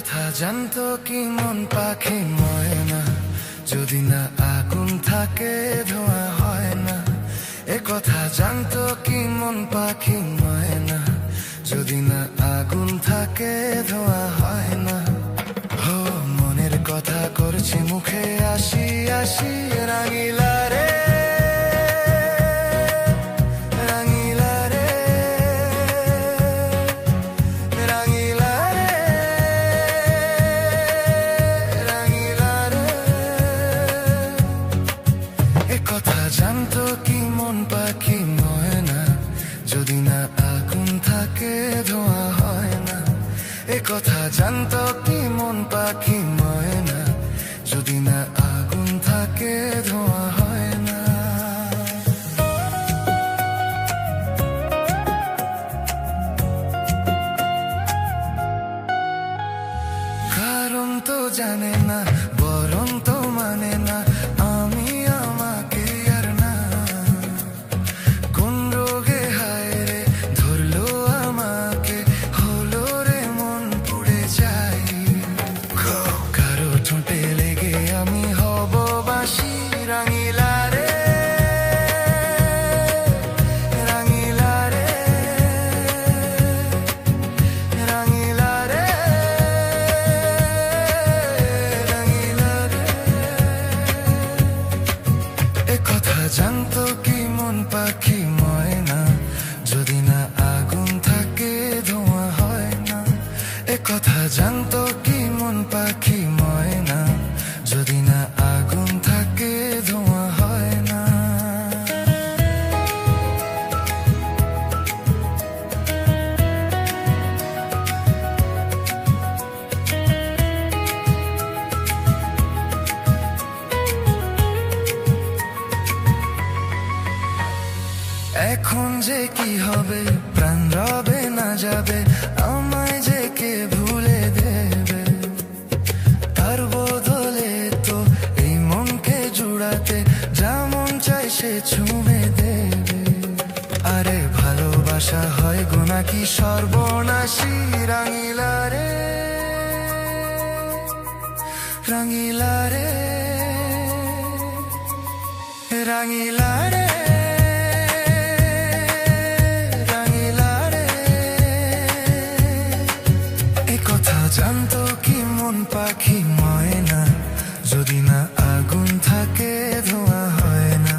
কথা জানতো কি মন পাখি ময়না, যদি না আগুন থাকে ধোঁয়া হয় না। এ কথা জানতো কি মন পাখি ময়না, যদি না আগুন থাকে ধোঁয়া হয় না। হো মনের কথা করছি মুখে আসি আসি, রাঙিলা রে রাঙিলা রে রাঙিলা রে রাঙিলা রে। এ কথা জানতো কি মন পাখি ময়না, যদি না আগুন থাকে ধোঁয়া হয় না। এ কথা জানতো কি মন পাখি ময়না, যদি না আগুন থাকে ধোঁয়া হয় না। কারণ তো জানে না, বরং তো মানে না, আমি আমাকে আর না। কোন রোগে হায় রে ধরলো আমাকে, হলো রে মন পুড়ে যাই। কারো ঠোঁটে লেগে আমি হব বাসি, রাঙিলা রে রাঙিলা রে রাঙিলা রে রাঙিলা রে। এ কথা জানতো কি মন পাখি ময়না, যদি না আগুন থাকে ধোঁয়া হয় না। এ কথা জানতো কি মন পাখি ময়না, যদি না আগুন থাকে ধোঁয়া হয় না। এখন যে কি হবে, প্রাণ রবে না যাবে, আমায় যে কে ভুলে দেবে। তার বদলে তো এই মনকে জুড়াতে যেমন চাই সে ছুঁয়ে দেবে। আরে ভালোবাসা হয় গো নাকি সর্বনাশী, রাঙিলা রে রাঙিলা রে রাঙিলা রে রাঙিলা রে। এ কথা জানতো কি মন পাখি ময়না, যদি না আগুন থাকে ধোঁয়া হয় না।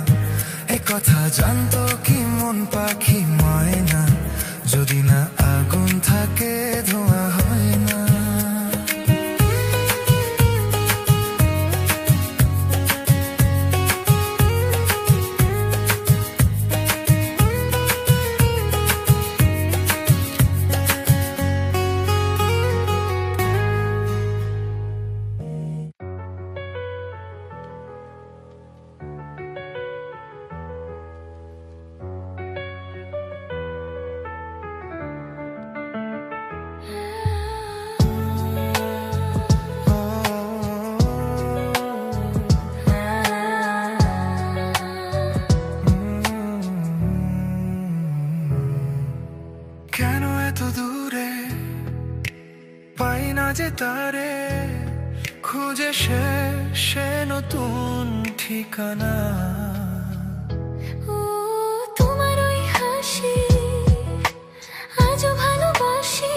এ কথা জানতো কি মন পাখি ময়না, যদি না আগুন থাকে ধোঁয়া হয় না। কেন এত দূরে পাই না যে তারে, খুঁজে সে নতুন ঠিকানা। ও তোমার ওই হাসি আজও ভালোবাসি,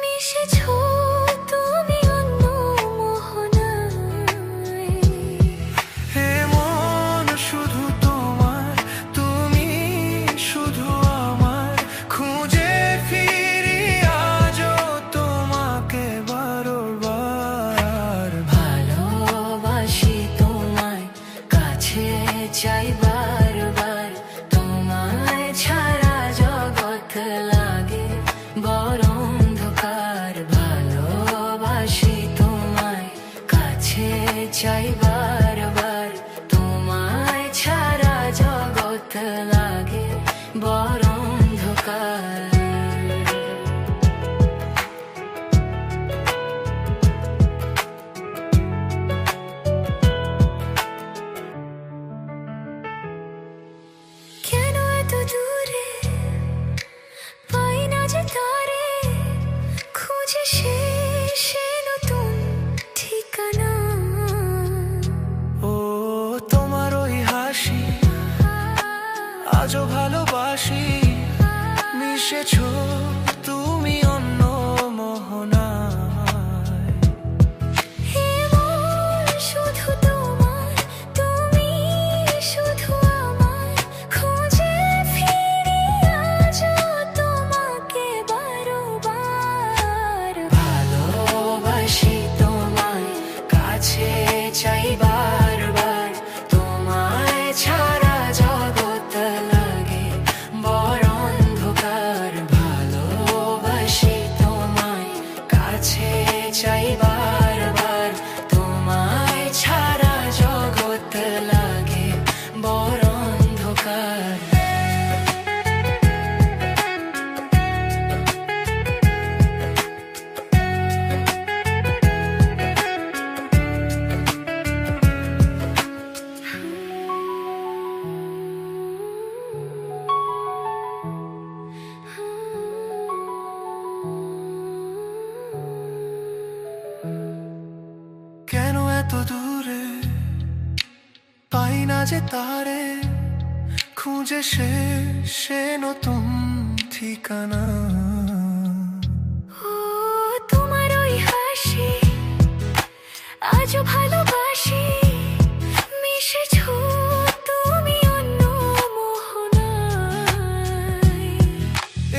মিশেছো তুমি অন্য মোহনায়। হে মন শুধু তোমার, তুমি শুধু আমার, খুঁজে ফিরি আজও তোমাকে বারবার। ভালোবাসি তোমায়, কাছে চাই বারবার, তোমায় ছাড়া জগৎ লাগে বড় অন্ধকার। ভালোবাসি তোমায়, কাছে চাই বারবার, তোমায় ছাড়া জগৎ লাগে বড় অন্ধকার। কেন এত দূরে পাই না যে তারে, খুঁজে শেষ আজও ভালোবাসি। মিশেছো তুমি অন্য মোহনায়। হে মন শুধু তোমার, তুমি শুধু আমার, খুঁজে ফিরি আজও তোমাকে বারবার। ভালোবাসি তোমায়, কাছে চাই বারবার, তোমায় ছাড়া জগৎ লাগে বড় অন্ধকার। ভালোবাসি তোমায়, কাছে চাই বারবার, তোমায় ছাড়া জগৎ লাগে বড় অন্ধকার। কেন এত দূরে পাই না যে তারে, খুঁজে সে নতুন ঠিকানা। ও তোমার ওই হাসি আজও ভালোবাসি। মিশেছো তুমি অন্য মোহনায়।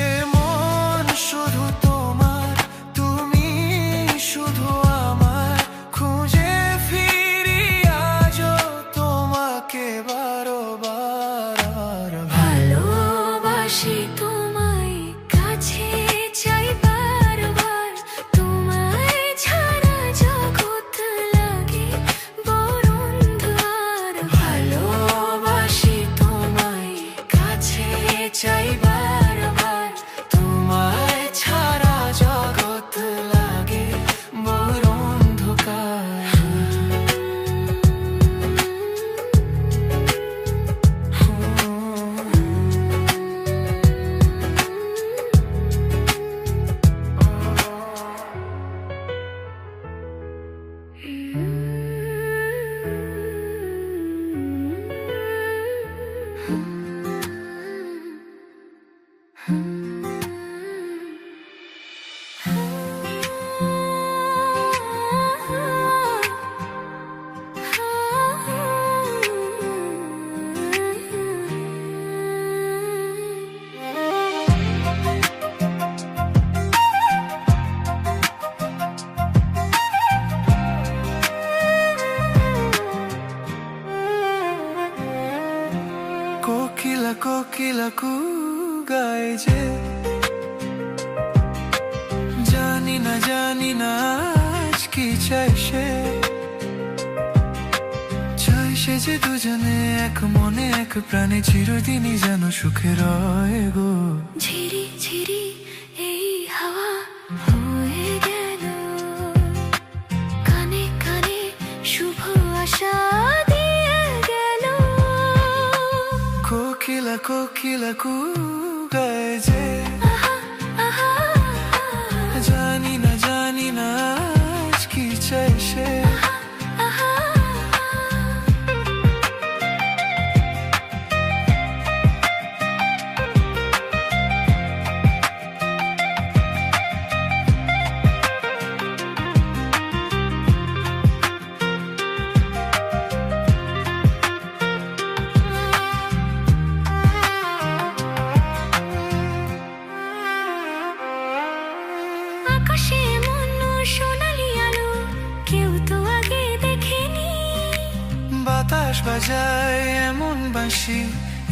এ মন শুধু তোমার, তুমি শুধু আমার, খুঁজে ফিরি আজও তোমাকে বারবার। ভালোবাসি তোমায়, কাছে চাই বারবার, তোমায় ছাড়া জগৎ লাগে বড় অন্ধকার। ভালোবাসি তোমায়, কাছে চাই বারবার, তোমায় ছাড়া জগৎ লাগে বড় অন্ধকার। কোকিলা কোকিলা কু গায় যে, জানি না আজ কি চাই সে। চাই সে যে দুজনে এক মনে এক প্রাণে চিরদিনই যেন সুখে রয় গো। ঝিরি ঝিরি এই হাওয়া হয়ে গেল, কানে কানে শুভ আশা দিয়ে গেল। কোকিলা কোকিলা কু গায় যে, আহা আহা জানি না আজ কি চাই সে। আহা আকাশে এমন সোনালি আলো কেউ তো আগে দেখেনি। বাতাস বাজায় এমন বাঁশি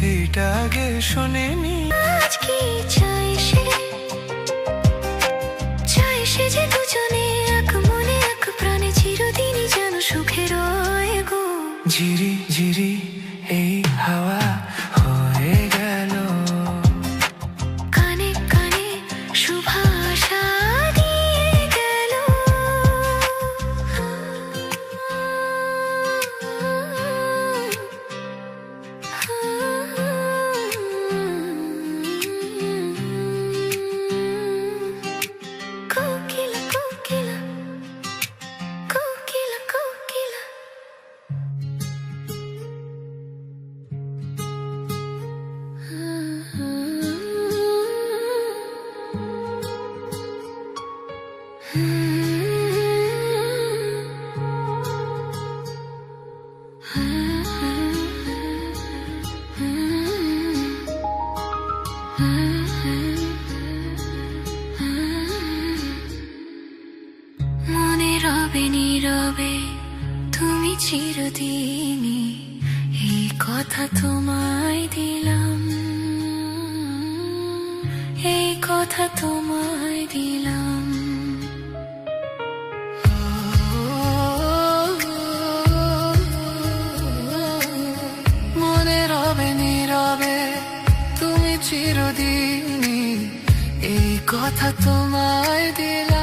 এইটা আগে শোনেনি। আজ কি চাই সে যে দুজনে এক মনে এক প্রাণে চিরদিনই যেন সুখে রয় গো। ঝিরি ঝিরি এই হাওয়া হয়ে গেল, কানে কানে শুভ আশা দিয়ে গেল। কোকিলা কোকিলা কোকিলা কোকিলা রবে নীরবে তুমি চিরদিনই, এই কথা তোমায় দিলাম, এই কথা তোমায় দিলাম। মনে রবে নীরবে তুমি চিরদিনই, এই কথা তোমায় দিলাম,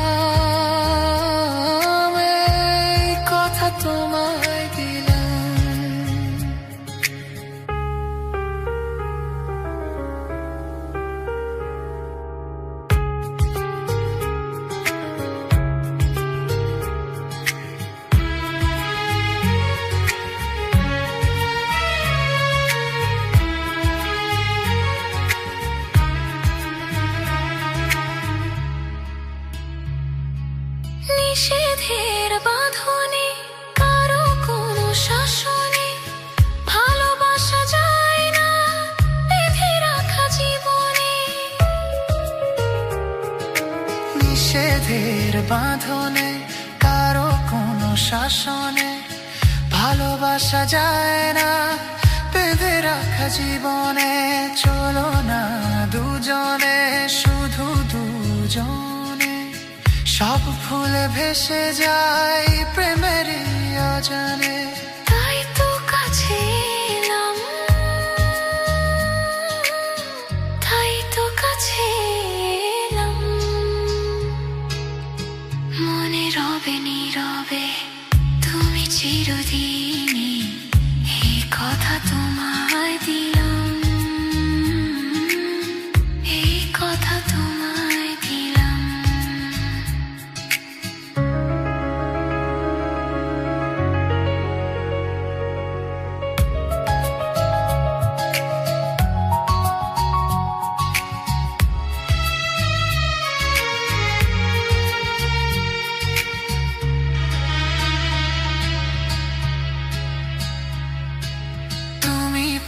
এই কথা তোমায় দিলাম। নিষেধের বাঁধনে কারো কোনো শাসনে ভালোবাসা যায় না বেঁধে রাখা জীবনে। নিষেধের বাঁধনে কারো কোনো শাসনে ভালোবাসা যায় না বেঁধে রাখা জীবনে। চলো না দুজনে, শুধু দুজনে, সব ফুলে ভেসে যায় প্রেমের অজানে। তাই তো কাছে এলাম, তাই তো কাছে এলাম। মনে রবে নীরবে তুমি চিরদিনই, এই কথা তোমায় দিলাম, এই কথা তোমায় দিলাম।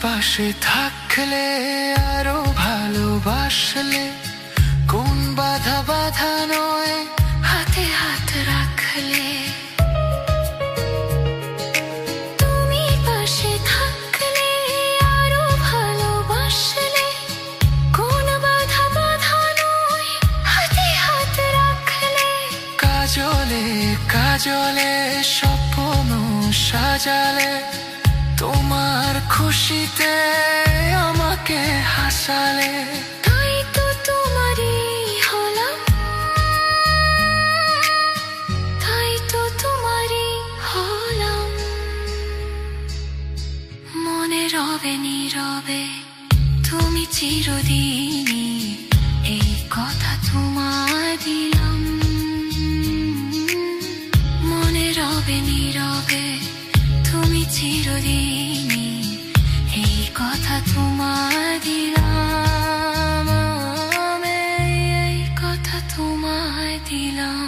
পাশে থাকলে আরো ভালোবাসলে, কোন বাধা বাধা নয় হাতে হাত রাখলে। তুমি পাশে থাকলে আরো ভালোবাসলে, কোন বাধা বাধা নয় হাতে হাত রাখলে। কাজলে কাজলে স্বপ্ন সাজালে, তোমার খুশিতে আমাকে হাসালে। তাই তো তোমারই হলাম, তাই তো তোমারই হলাম। মনে রবে নীরবে তুমি চিরদিনই, এই কথা তোমায় দিলাম। মনে রবে নীরবে তুমি চিরদিনই, এই কথা তোমায় দিলাম, এই কথা তোমায় দিলাম।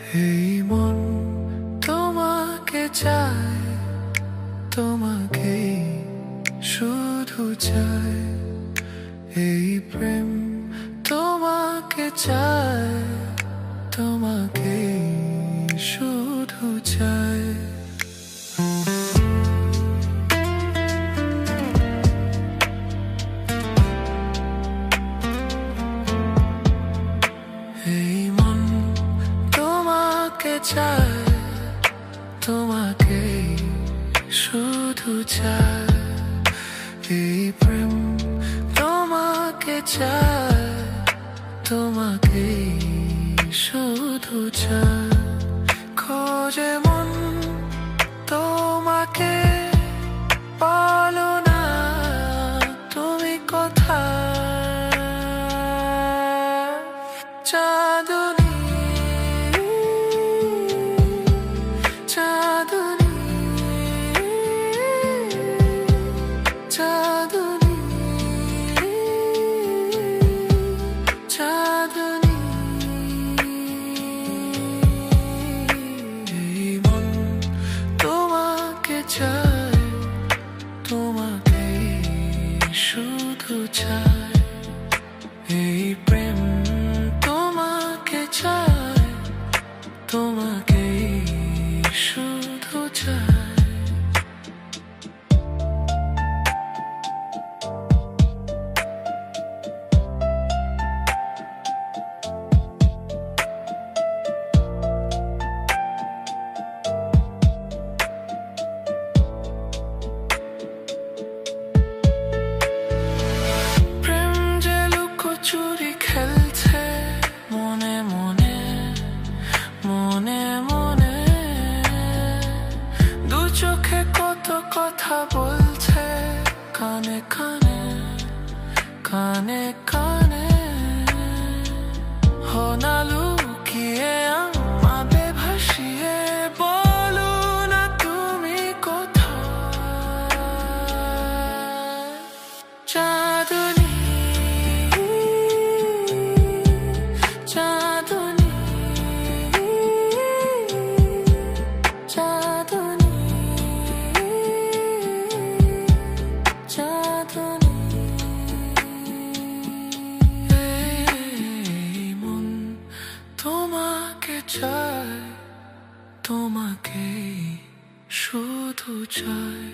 এই মন তোমাকে চায়, তোমাকেই শুধু চায়। এই প্রেম তোমাকে চায়, তোমাকেই শুধু চায়। এই মন তোমাকে চায়, তোমাকেই শুধু চায়। এই প্রেম তোমাকে চায়, তোমাকেই শুধু চায়। খোঁজে মন তোমাকে, বলো না তুমি কোথায়। চাঁদনী, চাঁদনী, চাঁদনী, চাঁদনী। এই মন তোমাকে চায়, তোমাকেই শুধু চায়। এই প্রেম তোমাকে চায়, তোমাকেই শুধু চায়। প্রেম যে লুকোচুরি খেলছে মনে মনে, মনে মনে। দু চোখে কত কথা বলছে কানে কানে, কানে কানে। হো না লুকিয়ে আমাদের ভাসিয়ে, বলো না তুমি কোথায়। চাঁদনী, চাঁদনী, চাঁদনী, চাঁদনী। এই মন তোমাকে চায়, তোমাকেই শুধু চায়।